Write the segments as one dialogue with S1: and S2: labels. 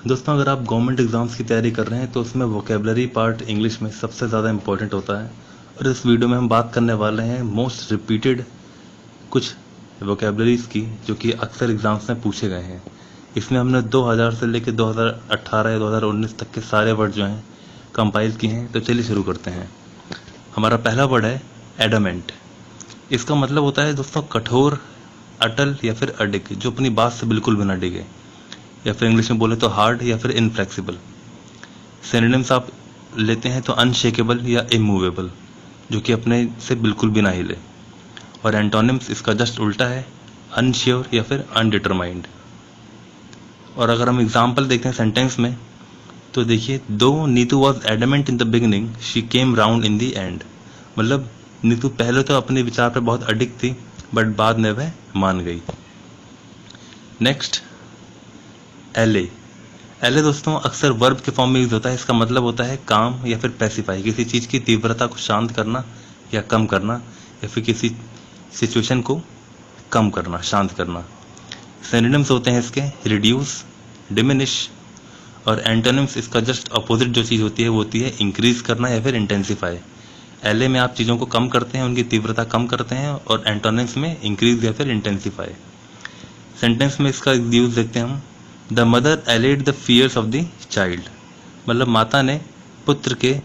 S1: दोस्तों, अगर आप गवर्नमेंट एग्ज़ाम्स की तैयारी कर रहे हैं तो उसमें वोकेबलरी पार्ट इंग्लिश में सबसे ज़्यादा इम्पोर्टेंट होता है। और इस वीडियो में हम बात करने वाले हैं मोस्ट रिपीटेड कुछ वोकेबलरीज़ की जो कि अक्सर एग्ज़ाम्स में पूछे गए हैं। इसमें हमने 2000 से लेकर 2018 या 2019 तक के सारे वर्ड जो हैं कंपाइल किए हैं। तो चलिए शुरू करते हैं। हमारा पहला वर्ड है एडामेंट। इसका मतलब होता है दोस्तों कठोर, अटल या फिर अडिग, जो अपनी बात से बिल्कुल भी ना डिगे, या फिर इंग्लिश में बोले तो हार्ड या फिर इनफ्लेक्सिबल। सिनोनिम्स आप लेते हैं तो अनशेकेबल या इमूवेबल, जो कि अपने से बिल्कुल भी ना हिले। और एंटोनिम्स इसका जस्ट उल्टा है, अनश्योर या फिर अनडिटरमाइंड। और अगर हम एग्जाम्पल देखते हैं सेंटेंस में तो देखिए, दो Neetu was adamant in the beginning she came round in the end. मतलब नीतू पहले तो अपने विचार पर बहुत अडिग थी बट बाद में वह मान गई। नेक्स्ट, एले। एले दोस्तों अक्सर वर्ब के फॉर्म में यूज होता है। इसका मतलब होता है काम या फिर पैसिफाई, किसी चीज़ की तीव्रता को शांत करना या कम करना, या फिर किसी सिचुएशन को कम करना, शांत करना। सिनोनिम्स होते हैं इसके रिड्यूस, डिमिनिश। और एंटोनिम्स इसका जस्ट अपोजिट जो चीज़ होती है वो होती है इंक्रीज करना या फिर इंटेंसिफाई। एले में आप चीज़ों को कम करते हैं, उनकी तीव्रता कम करते हैं, और एंटोनिम्स में इंक्रीज या फिर इंटेंसिफाई। सेंटेंस में इसका यूज देखते हैं हम। The mother allayed the fears of the child. मतलब माता ने पुत्र के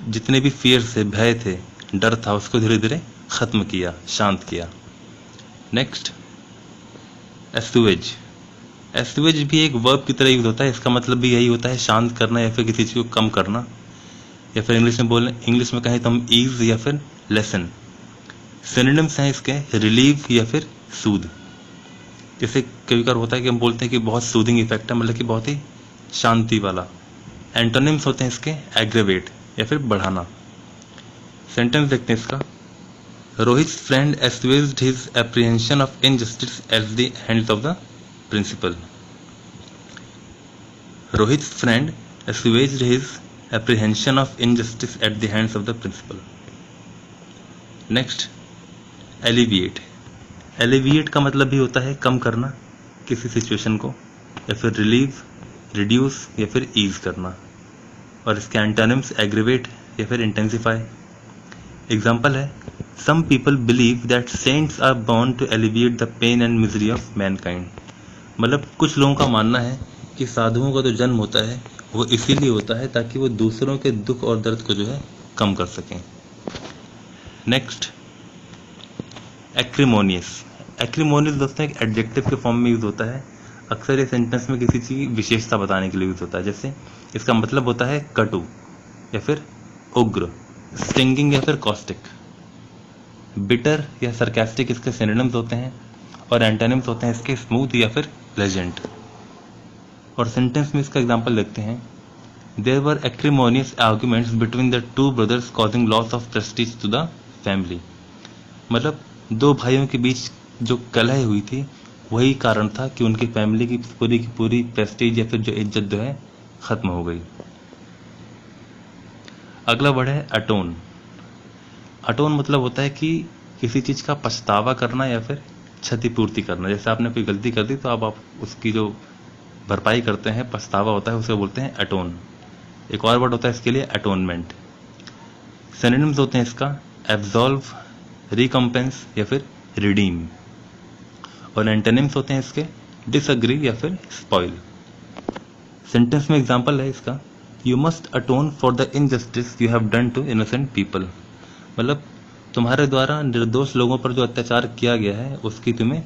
S1: जितने भी फियर्स थे, भय थे, डर था, उसको धीरे धीरे खत्म किया, शांत किया। नेक्स्ट, एस्टुएज। एस्टुएज भी एक वर्ब की तरह यूज होता है। इसका मतलब भी यही होता है, शांत करना या फिर किसी चीज को कम करना। या फिर इंग्लिश में कहें तो हम ईज या फिर लेसन। सिनोनिम्स हैं इसके रिलीव या फिर सूद। जैसे कभी कभार होता है कि हम बोलते हैं कि बहुत सूदिंग इफेक्ट है, मतलब कि बहुत ही शांति वाला। एंटोनिम्स होते हैं इसके एग्रेवेट या फिर बढ़ाना। सेंटेंस देखते हैं इसका। Rohit friend assuaged his apprehension of injustice at the hands of the principal. Rohit's friend assuaged his apprehension of injustice at the hands of the principal. Next, alleviate. Alleviate का मतलब भी होता है कम करना किसी सिचुएशन को, या फिर रिलीव, रिड्यूस या फिर ईज करना। और इसके एंटोनिम्स एग्रीवेट या फिर इंटेंसिफाई। एग्जाम्पल है, some people believe that saints are born to alleviate the pain and misery of mankind. मतलब कुछ लोगों का मानना है कि साधुओं का जो जन्म होता है वो इसीलिए होता है ताकि वो दूसरों के दुख और दर्द को जो है कम कर सकें। नेक्स्ट, एक्रिमोनियस। एक्रिमोनियस दोस्तों एक एडजेक्टिव के फॉर्म में यूज होता है। अक्सर ये सेंटेंस में किसी चीज की विशेषता बताने के लिए यूज होता है। जैसे इसका मतलब होता है कटु या फिर उग्र, स्टिंगिंग या फिर कॉस्टिक। बिटर या सरकास्टिक इसके सिनोनिम्स होते हैं। और एंटोनिम्स होते हैं इसके स्मूथ या फिर प्लेजेंट। और सेंटेंस में इसका एग्जांपल देखते हैं। There were acrimonious arguments between the two brothers causing loss of prestige to the family. मतलब दो भाइयों के बीच जो कलह हुई थी वही कारण था कि उनकी फैमिली की पूरी प्रेस्टीज या फिर जो इज्जत जो है खत्म हो गई। अगला वर्ड है अटोन। अटोन मतलब होता है कि किसी चीज का पछतावा करना या फिर क्षतिपूर्ति करना। जैसे आपने कोई गलती कर दी तो अब आप उसकी जो भरपाई करते हैं, पछतावा होता है, उसे बोलते हैं अटोन। एक और वर्ड होता है इसके लिए अटोनमेंट। सिनोनिम्स होते हैं इसका एब्जॉल्व, रिकम्पेंस या फिर रिडीम। और एंटोनिम्स होते हैं इसके डिसअग्री या फिर स्पॉइल। सेंटेंस में एग्जांपल है इसका, you must atone for the injustice you have done to innocent people. मतलब तुम्हारे द्वारा निर्दोष लोगों पर जो अत्याचार किया गया है उसकी तुम्हें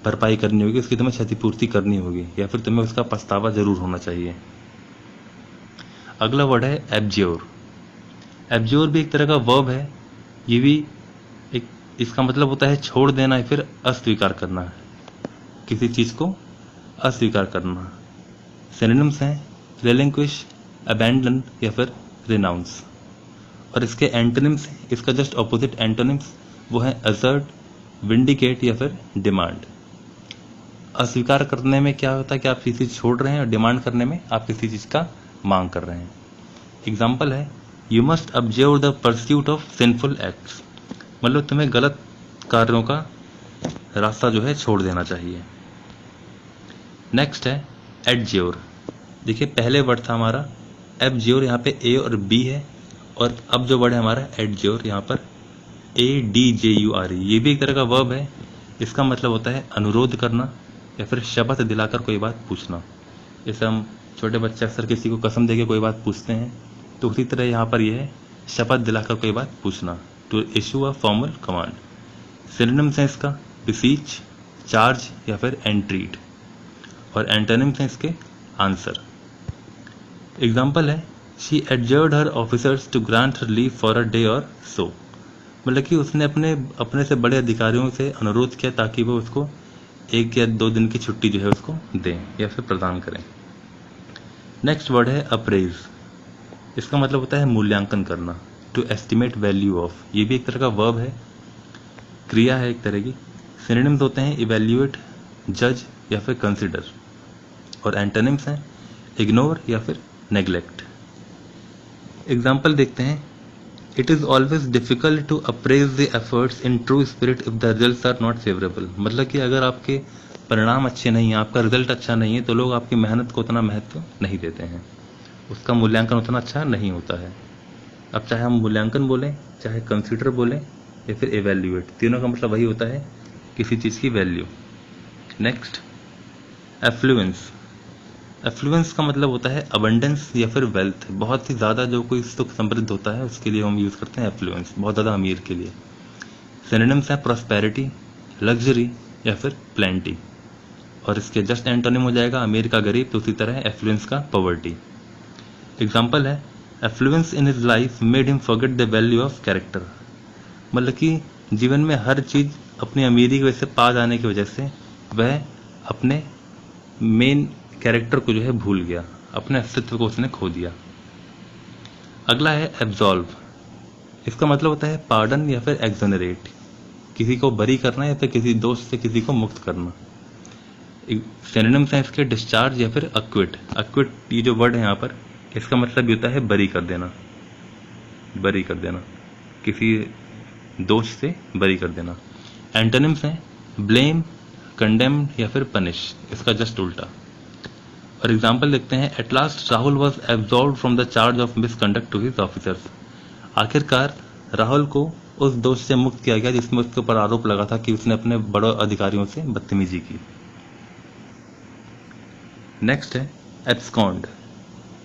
S1: भरपाई करनी होगी, उसकी तुम्हें क्षतिपूर्ति करनी होगी, या फिर तुम्हें उसका पछतावा जरूर होना चाहिए। अगला वर्ड है एब्ज्योर। एब्ज्योर भी एक तरह का वर्ब है। ये भी एक, इसका मतलब होता है छोड़ देना या फिर अस्वीकार करना, किसी चीज को अस्वीकार करना। सिनोनिम्स हैं रिलिंक्विश, अबैंडन या फिर रिनाउंस। और इसके एंटोनिम्स, इसका जस्ट ऑपोजिट एंटोनिम्स वो है असर्ट, विंडिकेट या फिर डिमांड। अस्वीकार करने में क्या होता है कि आप किसी चीज छोड़ रहे हैं, और डिमांड करने में आप किसी चीज का मांग कर रहे हैं। एग्जाम्पल है, you must observe the pursuit of sinful acts. मतलब तुम्हें गलत कार्यों का रास्ता जो है छोड़ देना चाहिए। नेक्स्ट है एडज्योर। देखिए पहले वर्ड था हमारा एबज्योर, यहाँ पे ए और बी है, और अब जो वर्ड है हमारा एडज्योर, यहाँ पर ADJURE, ये भी एक तरह का वर्ब है। इसका मतलब होता है अनुरोध करना या फिर शपथ दिलाकर कोई बात पूछना। जैसे हम छोटे बच्चे अक्सर किसी को कसम देके कोई बात पूछते हैं, तो उसी तरह यहाँ पर यह है शपथ दिलाकर कोई बात पूछना, to issue a formal command. Synonyms हैं इसका बिसीच, चार्ज या फिर एंट्रीड, और एंटोनिम्स हैं इसके आंसर। एग्जाम्पल है she adjured her officers to grant her leave for a day और सो, मतलब कि उसने अपने से बड़े अधिकारियों से अनुरोध किया ताकि वो उसको 1 या 2 दिन की छुट्टी जो है उसको दें या फिर प्रदान करें। नेक्स्ट वर्ड है अप्रेज। इसका मतलब होता है मूल्यांकन करना, टू एस्टिमेट वैल्यू ऑफ, ये भी एक तरह का वर्ब है, क्रिया है एक तरह की। सिनोनिम्स होते हैं इवेल्युएट, जज या फिर कंसिडर, और एंटोनिम्स हैं इग्नोर या फिर नेग्लेक्ट। एग्जाम्पल देखते हैं, it is always difficult to appraise the efforts in true spirit if the results are not favourable, मतलब कि अगर आपके परिणाम अच्छे नहीं हैं, आपका रिजल्ट अच्छा नहीं है, तो लोग आपकी मेहनत को उतना महत्व नहीं देते हैं, उसका मूल्यांकन उतना अच्छा नहीं होता है। अब चाहे हम मूल्यांकन बोलें, चाहे कंसीडर बोलें या फिर एवेल्युएट, तीनों का मतलब वही होता है किसी चीज़ की वैल्यू। Next affluence. एफ्लुएंस का मतलब होता है अबंडेंस या फिर वेल्थ, बहुत ही ज़्यादा जो कोई सुख समृद्ध होता है उसके लिए हम यूज़ करते हैं एफ्लुएंस, बहुत ज़्यादा अमीर के लिए। सिनोनिम्स हैं प्रॉस्पेरिटी, लग्जरी या फिर प्लेंटी, और इसके जस्ट एंटोनिम हो जाएगा अमीर का गरीब, तो उसी तरह एफ्लुएंस का पॉवर्टी। एग्जाम्पल है affluence in his life made him forget the value of character, मतलब कि जीवन में हर चीज़ अपनी अमीरी की वजह से पा जाने की वजह से वह अपने मेन कैरेक्टर को जो है भूल गया, अपने अस्तित्व को उसने खो दिया। अगला है एब्जॉल्व। इसका मतलब होता है पार्डन या फिर एक्सोनरेट, किसी को बरी करना या फिर किसी दोस्त से किसी को मुक्त करना। सिनोनिम्स हैं इसके डिस्चार्ज या फिर अक्विट। अक्विट ये जो वर्ड है यहाँ पर, इसका मतलब ये होता है बरी कर देना, बरी कर देना, किसी दोष से बरी कर देना। एंटोनिम्स हैं ब्लेम, कंडेम या फिर पनिश, इसका जस्ट उल्टा। और एग्जाम्पल देखते हैं, at last Rahul was absolve from the charge of misconduct to his officers, आखिरकार राहुल को उस दोष से मुक्त किया गया जिसमें उसके ऊपर आरोप लगा था कि उसने अपने बड़े अधिकारियों से बदतमीजी की। नेक्स्ट है एब्सकॉन्ड।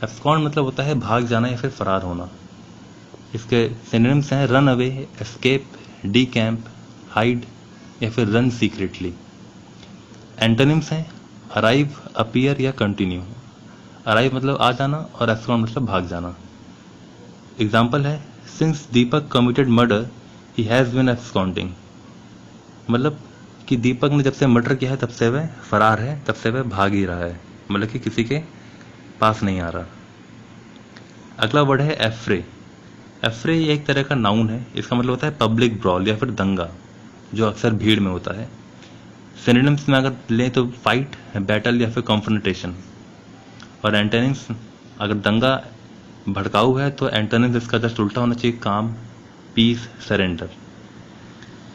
S1: एब्सकॉन्ड मतलब होता है भाग जाना या फिर फरार होना। इसके सिनोनिम्स हैं रन अवे, एस्केप, डीकैम्प, हाइड या फिर रन सीक्रेटली। एंटोनिम्स हैं अराइव, अपीयर या कंटिन्यू। अराइव मतलब आ जाना और एब्सकॉन्ड मतलब भाग जाना। एग्जाम्पल है since Deepak committed murder he has been absconding, मतलब कि दीपक ने जब से मर्डर किया है तब से वह फरार है, तब से वह भाग ही रहा है, मतलब कि किसी के पास नहीं आ रहा। अगला वर्ड है एफ्रे। एफ्रे ये एक तरह का नाउन है, इसका मतलब होता है पब्लिक ब्रॉल या फिर दंगा, जो अक्सर भीड़ में होता है। सिनोनिम्स में अगर लें तो फाइट, बैटल या फिर कॉन्फ्रंटेशन, और एंटोनिम्स अगर दंगा भड़काऊ है तो एंटोनिम्स इसका जस्ट उल्टा होना चाहिए, काम, पीस, सरेंडर।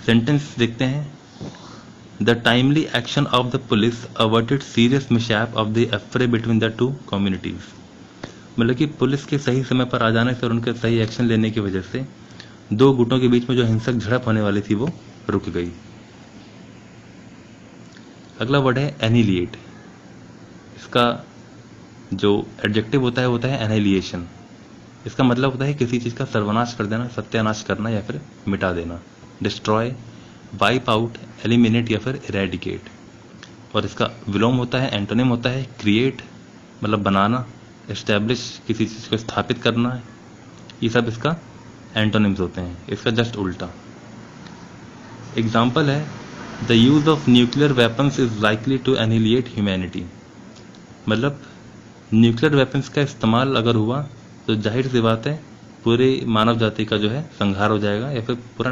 S1: सेंटेंस देखते हैं, the timely action of the police averted serious mishap of the affray between the two communities, मतलब कि पुलिस के सही समय पर आ जाने से और उनके सही एक्शन लेने की वजह से दो गुटों के बीच में जो हिंसक झड़प होने वाली थी वो रुक गई। अगला वर्ड है एनिलिएट। इसका जो एडजेक्टिव होता है एनिलिएशन। इसका मतलब होता है किसी चीज़ का सर्वनाश कर देना, सत्यानाश करना या फिर मिटा देना। डिस्ट्रॉय, वाइप आउट, एलिमिनेट या फिर इरेडिकेट। और इसका विलोम होता है, एंटोनिम होता है क्रिएट, मतलब बनाना, एस्टैब्लिश, किसी चीज़ को स्थापित करना है, ये सब इसका एंटोनिम्स होते हैं, इसका जस्ट उल्टा। एग्जाम्पल है the use of nuclear weapons is likely to annihilate humanity, मतलब न्यूक्लियर वेपन्स का इस्तेमाल अगर हुआ तो जाहिर सी बात है पूरी मानव जाति का जो है संहार हो जाएगा या फिर पूरा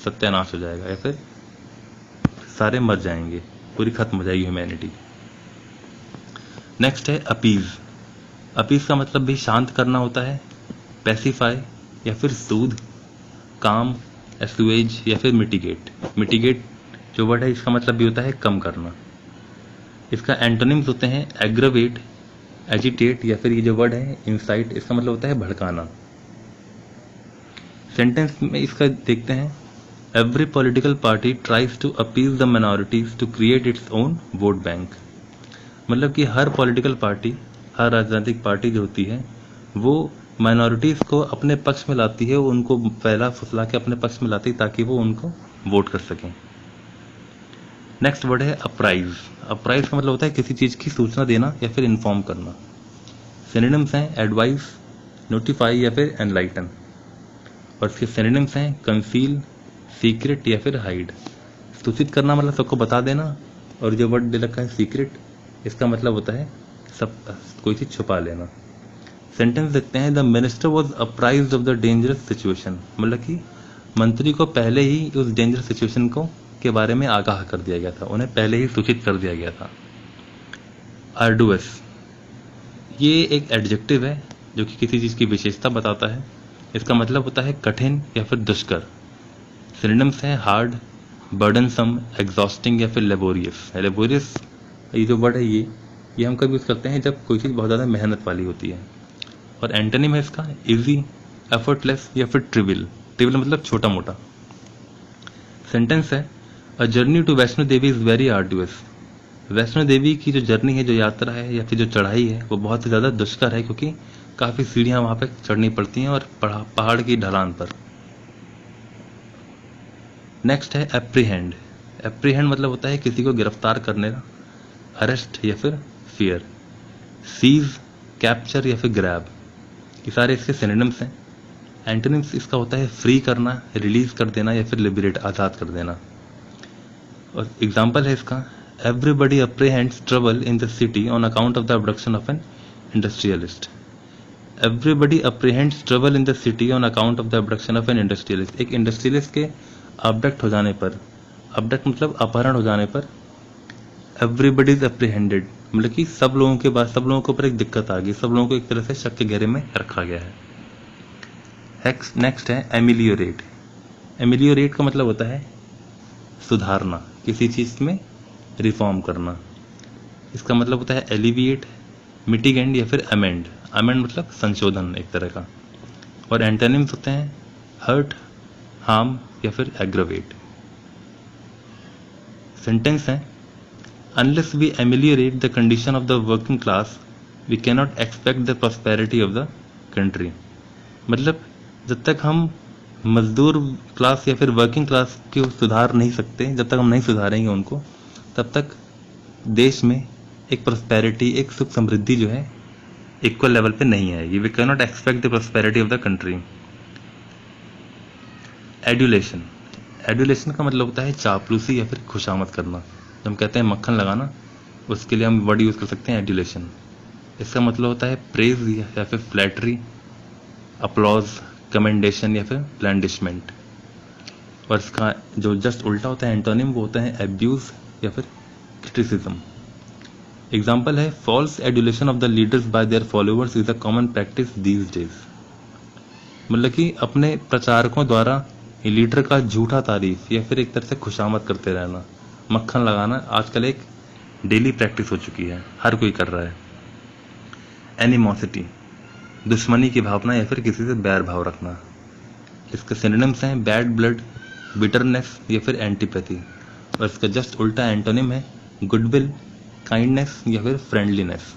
S1: सत्यानाश हो जाएगा या फिर सारे मर जाएंगे, पूरी खत्म हो जाएगी ह्यूमैनिटी। नेक्स्ट है अपीज। अपीज का मतलब भी शांत करना होता है, पैसिफाई या फिर सूद, काम, एसुएज या फिर मिटिगेट। मिटिगेट जो वर्ड है इसका मतलब भी होता है कम करना। इसका एंटोनिम्स होते हैं एग्रवेट, एजिटेट या फिर ये जो वर्ड है इंसाइट, इसका मतलब होता है भड़काना। सेंटेंस में इसका देखते हैं, every political party tries to appeal the minorities to create its own vote bank. मतलब कि हर पॉलिटिकल पार्टी, हर राजनीतिक पार्टी जो होती है वो माइनॉरिटीज को अपने पक्ष में लाती है, उनको पहला फुसला के अपने पक्ष में लाती है ताकि वो उनको वोट कर सकें। नेक्स्ट वर्ड है अप्राइज। अप्राइज का मतलब होता है किसी चीज की सूचना देना या फिर इन्फॉर्म करना। सिनोनिम्स हैं एडवाइस, नोटिफाई या फिर एनलाइटन। और इसके सिनोनिम्स हैं कंसील, सीक्रेट या फिर हाइड। सूचित करना मतलब सबको बता देना, और जो वर्ड दे रखा है सीक्रेट, इसका मतलब होता है सब कोई चीज छुपा लेना। सेंटेंस देखते हैं, the minister was apprised of the dangerous situation. मतलब कि मंत्री को पहले ही उस डेंजरस सिचुएशन को के बारे में आगाह कर दिया गया था, उन्हें पहले ही सूचित कर दिया गया था। आर्डुअस, ये एक एडजेक्टिव है जो कि किसी चीज की विशेषता बताता है। इसका मतलब होता है कठिन या फिर दुष्कर। सिनोनिम्स हैं हार्ड, बर्डनसम, एग्जॉस्टिंग या फिर लेबोरियस। लेबोरियस ये जो वर्ड है ये हम कब यूज करते हैं जब कोई चीज बहुत ज्यादा मेहनत वाली होती है। और एंटोनिम है इसका इजी, एफर्टलेस या फिर ट्रिविल। ट्रिविल मतलब छोटा मोटा। सेंटेंस है, a journey to Vaishno Devi is very arduous. Vaishno Devi की जो जर्नी है, जो यात्रा है या फिर जो चढ़ाई है, वो बहुत ही ज्यादा दुष्कर है क्योंकि काफी सीढ़ियां वहां पे चढ़नी पड़ती हैं और पहाड़ की ढलान पर। नेक्स्ट है एप्रीहेंड। एप्रीहेंड मतलब होता है किसी को गिरफ्तार करने का, अरेस्ट या फिर फियर। सीज, कैप्चर या फिर ग्रैब, ये सारे इसके सिनोनिम्स हैं। एंटोनिम्स इसका होता है फ्री करना, रिलीज कर देना या फिर लिबरेट, आजाद कर देना। और एग्जांपल है इसका, everybody apprehends trouble in the city on account of the abduction of an industrialist. Everybody apprehends trouble in the city on account of the abduction of an industrialist. एक इंडस्ट्रियलिस्ट के abduct हो जाने पर, abduct मतलब अपहरण हो जाने पर, एवरीबडी इज अप्रीहेंडेड मतलब कि सब लोगों के बाद, सब लोगों के ऊपर एक दिक्कत आ गई, सब लोगों को एक तरह से शक के घेरे में रखा गया है। नेक्स्ट है एमिलियोरेट। एमिलियोरेट का मतलब होता है सुधारना, किसी चीज में रिफॉर्म करना। इसका मतलब होता है एलिविएट, मिटिगेंड या फिर अमेंड। अमेंड मतलब संशोधन एक तरह का। और एंटोनिम्स होते हैं हर्ट, हार्म या फिर एग्रवेट। सेंटेंस है, unless we ameliorate the condition of the working class we cannot expect the prosperity of the country. मतलब जब तक हम मजदूर क्लास या फिर वर्किंग क्लास को सुधार नहीं सकते, जब तक हम नहीं सुधारेंगे उनको, तब तक देश में एक प्रॉस्पेरिटी, एक सुख समृद्धि जो है इक्वल लेवल पे नहीं आएगी। We can not expect the prosperity of the country. Adulation. Adulation का मतलब होता है चापलूसी या फिर खुशामद करना। जब हम कहते हैं मक्खन लगाना, उसके लिए हम वर्ड यूज कर सकते हैं एडुलेशन। इसका मतलब होता है प्रेज या फिर फ्लैटरी, अपलॉज, कमेंडेशन या फिर ब्लैंडिशमेंट। और इसका जो जस्ट उल्टा होता है एंटोनिम, वो होता है एब्यूज या फिर क्रिटिसिज्म। एग्जाम्पल है, false adulation of the leaders by their followers is a common practice these days. मतलब कि अपने प्रचारकों द्वारा लीडर का झूठा तारीफ या फिर एक तरह से खुशामद करते रहना, मक्खन लगाना आजकल एक डेली प्रैक्टिस हो चुकी है, हर कोई कर रहा है। एनिमोसिटी, दुश्मनी की भावना या फिर किसी से बैर भाव रखना। इसके सिनोनिम्स हैं बैड ब्लड, बिटरनेस या फिर एंटीपैथी। और इसका जस्ट उल्टा एंटोनिम है गुडविल, काइंडनेस या फिर फ्रेंडलीनेस।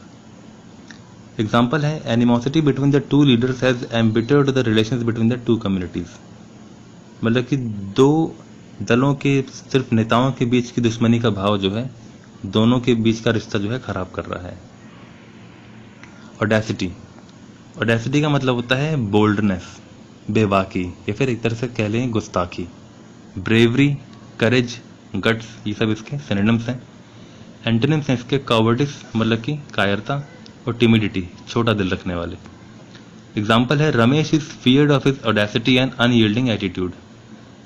S1: एग्जाम्पल है, animosity between the two leaders has embittered the relations between the two communities. मतलब कि दो दलों के सिर्फ नेताओं के बीच की दुश्मनी का भाव जो है दोनों के बीच का रिश्ता जो है खराब कर रहा है। ऑडेसिटी। ऑडेसिटी का मतलब होता है बोल्डनेस, बेबाकी या फिर एक तरह से कह लें गुस्ताखी। ब्रेवरी, करेज, गट्स, ये सब इसके सिनोनिम्स हैं। एंटोनिम्स हैं इसके कावर्डिस मतलब कि कायरता, और टिमिडिटी, छोटा दिल रखने वाले। एग्जाम्पल है, Ramesh is feared of his audacity and unyielding attitude.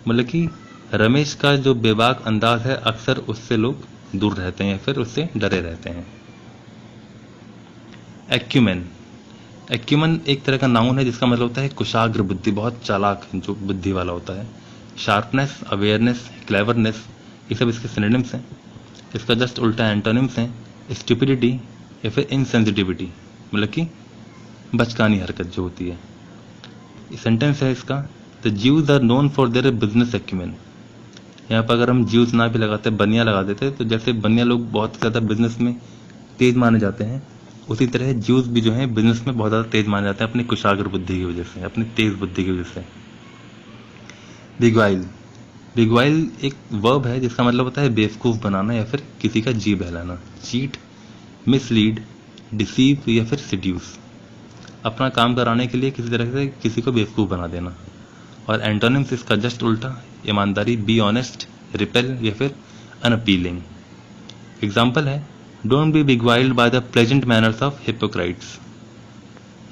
S1: मतलब कि रमेश का जो बेबाक अंदाज है, अक्सर उससे लोग दूर रहते हैं या फिर उससे डरे रहते हैं। एक्यूमेन। एक्यूमेन एक तरह का नाउन है जिसका मतलब होता है कुशाग्र बुद्धि, बहुत चालाक जो बुद्धि वाला होता है। शार्पनेस, अवेयरनेस, क्लेवरनेस, ये सब इसके सिनोनिम्स हैं। इसका जस्ट उल्टा एंटोनिम्स हैं स्टुपिडिटी या फिर इनसेंसिटिविटी। मतलब कि बचकानी हरकत जो होती है। सेंटेंस है इसका, the Jews are known for their business acumen. यहाँ पर अगर हम ज्यूज ना भी लगाते, बनिया लगा देते, तो जैसे बनिया लोग बहुत ज़्यादा बिजनेस में तेज माने जाते हैं, उसी तरह ज्यूज भी जो है बिजनेस में बहुत ज़्यादा तेज माने जाते हैं अपनी कुशाग्र बुद्धि की वजह से, अपनी तेज बुद्धि की वजह से। बिगवाइल, बिगवाइल एक वर्ब है जिसका मतलब होता है बेवकूफ़ बनाना या फिर किसी का जी बहलाना। चीट, मिसलीड, डिसीव या फिर सिड्यूस, अपना काम कराने के लिए किसी तरह से किसी को बेवकूफ़ बना देना। और एंटोनिम्स इसका जस्ट उल्टा, ईमानदारी, बी ऑनेस्ट, रिपेल या फिर अनअपीलिंग। एग्जाम्पल है, don't be beguiled by the pleasant manners of hypocrites.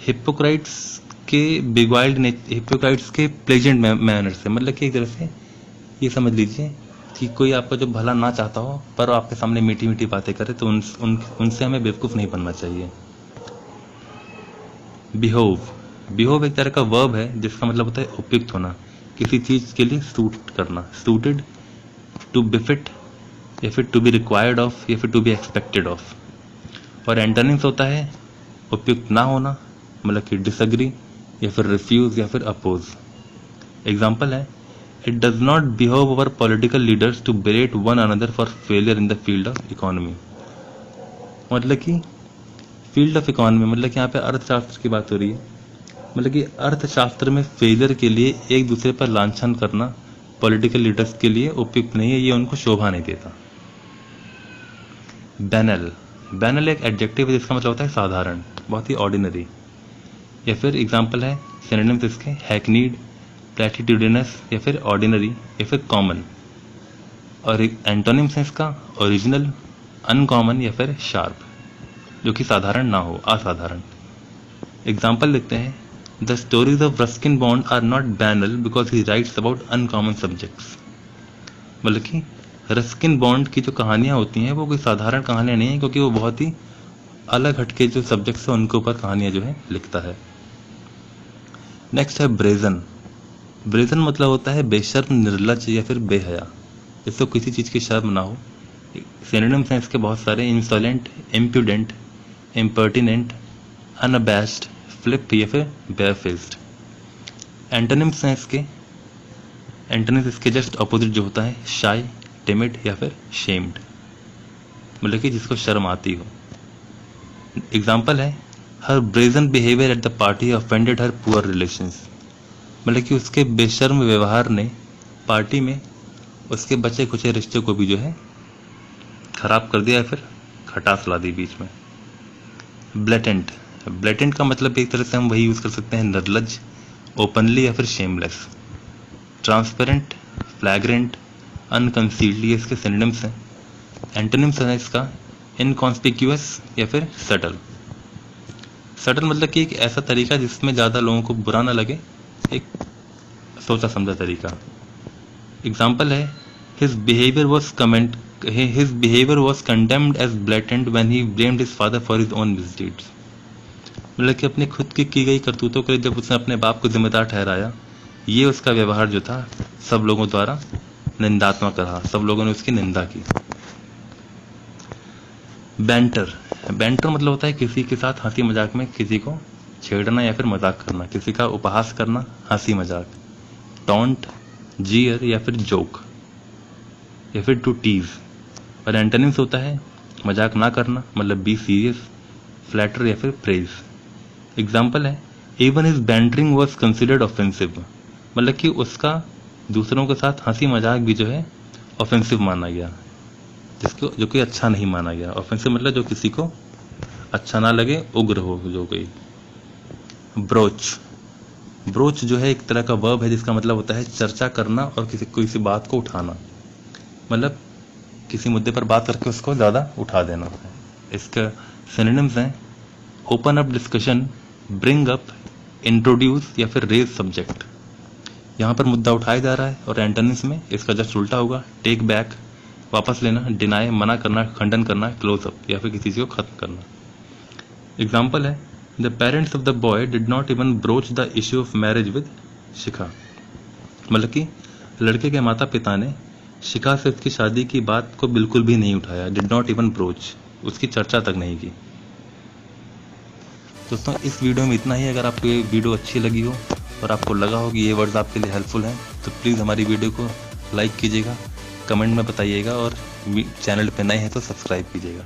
S1: Hypocrites के बिगवाइल्ड, हिपोक्राइट्स के प्लेजेंट मैनर्स से मतलब कि एक तरह से ये समझ लीजिए कि कोई आपका जो भला ना चाहता हो पर आपके सामने मीठी मीठी बातें करे, तो उनसे हमें बेवकूफ़ नहीं बनना चाहिए। बिहोव, बिहोव एक तरह का वर्ब है जिसका मतलब होता है उपयुक्त होना, किसी चीज़ के लिए सूट करना। सूटेड, टू बिफिट या फिर टू बी रिक्वायर्ड ऑफ या फिर टू बी एक्सपेक्टेड ऑफ। और एंटोनिम्स होता है उपयुक्त ना होना, मतलब कि डिसएग्री या फिर रिफ्यूज या फिर अपोज। एग्जाम्पल है, it does not behove our political leaders to berate one another for failure in the field of economy. मतलब कि फील्ड ऑफ इकोनॉमी मतलब कि यहाँ पे अर्थशास्त्र की बात हो रही है, मतलब कि अर्थशास्त्र में फेलियर के लिए एक दूसरे पर लांछन करना पॉलिटिकल लीडर्स के लिए उपयुक्त नहीं है, ये उनको शोभा नहीं देता। बैनल, बैनल एक एडजेक्टिव है जिसका मतलब होता है साधारण, बहुत ही ऑर्डिनरी। या फिर एग्जाम्पल है सिनोनिम्स इसके, हैकनीड, प्लेटिट्यूडिनस या फिर ऑर्डिनरी या फिर कॉमन। और एंटोनिम्स है इसका, ओरिजिनल, अनकॉमन या फिर शार्प, जो कि साधारण ना हो, असाधारण। एग्जाम्पल लिखते हैं, the stories of Ruskin Bond are not banal because he writes about uncommon subjects. मतलब कि रस्किन बॉन्ड की जो कहानियां होती हैं वो कोई साधारण कहानियां नहीं है, क्योंकि वो बहुत ही अलग हटके जो सब्जेक्ट्स है उनके ऊपर कहानियां जो है लिखता है। नेक्स्ट है ब्रेजन। ब्रेजन मतलब होता है बेशर्म, निर्लज या फिर बेहया, जिसको किसी चीज़ की शर्म ना हो। सिनोनिम्स हैं इसके बहुत सारे, इंसोलेंट, इम्प्यूडेंट, इम्पर्टिनेंट, अनअबैश्ड, फ्लिप या फिर बेयरफेस्ड। एंटोनिम्स हैं इसके, एंटोनिम्स इसके जस्ट अपोजिट जो होता है, शाय, टिमिड या फिर शेम्ड, मतलब कि जिसको शर्म आती हो। एग्जाम्पल है, her brazen behaviour at the party offended her poor relations. मतलब कि उसके बेशर्म व्यवहार ने पार्टी में उसके बचे खुचे रिश्ते को भी जो है खराब कर दिया या फिर खटास ला दी बीच में। ब्लेटेंट, ब्लेटेंट का मतलब एक तरह से हम वही यूज कर सकते हैं, निर्लज, ओपनली या फिर शेमलेस। ट्रांसपेरेंट, फ्लैग्रेंट, अनकंसील्ड, ये इसके सिनोनिम्स हैं। एंटोनिम्स है इसका, इनकॉन्स्पिक्यूअस या फिर सटल। सटल मतलब कि एक ऐसा तरीका जिसमें ज़्यादा लोगों को बुरा ना लगे, एक सोचा समझा तरीका। एग्जाम्पल है, his behavior was condemned as blatant when he blamed his father for his own misdeeds। मतलब कि अपनी खुद की गई करतूतों के लिए जब उसने अपने बाप को जिम्मेदार ठहराया, ये उसका व्यवहार जो था सब लोगों द्वारा निंदात्मक रहा, सब लोगों ने उसकी निंदा की। बैंटर, बैंटर मतलब होता है किसी के साथ हंसी मजाक में किसी को छेड़ना या फिर मजाक करना, किसी का उपहास करना, हंसी मजाक। टॉन्ट, जीयर या फिर जोक या फिर टू टीज। और एंटोनिम्स होता है मजाक ना करना, मतलब बी सीरियस, फ्लैटर या फिर प्रेज। एग्जाम्पल है, even his bantering was considered offensive. मतलब कि उसका दूसरों के साथ हंसी मजाक भी जो है ऑफेंसिव माना गया, जिसको जो कि अच्छा नहीं माना गया। ऑफेंसिव मतलब जो किसी को अच्छा ना लगे, उग्र हो जो कोई। ब्रोच, ब्रोच जो है एक तरह का वर्ब है जिसका मतलब होता है चर्चा करना और किसी बात को उठाना, मतलब किसी मुद्दे पर बात करके उसको ज़्यादा उठा देना। इसका सिनोनिम्स हैं, open up discussion, bring up, introduce या फिर रेज सब्जेक्ट। यहाँ पर मुद्दा उठाया जा रहा है, और एंटोनिम्स में इसका जस्ट उल्टा होगा, टेक बैक, वापस लेना, डिनाई, मना करना, खंडन करना, क्लोज अप या फिर किसी चीज़ को खत्म करना। एग्जाम्पल है, the parents of the boy did not even broach the issue of marriage with Shikha. मतलब कि लड़के के माता पिता ने शिखा से उसकी शादी की बात को बिल्कुल भी नहीं उठाया, डिड नॉट इवन ब्रोच, उसकी चर्चा तक नहीं की। दोस्तों इस वीडियो में इतना ही। अगर आपको ये वीडियो अच्छी लगी हो और आपको लगा हो कि ये वर्ड्स आपके लिए हेल्पफुल हैं तो प्लीज़ हमारी वीडियो को लाइक कीजिएगा, कमेंट में बताइएगा और चैनल पे नए हैं तो सब्सक्राइब कीजिएगा।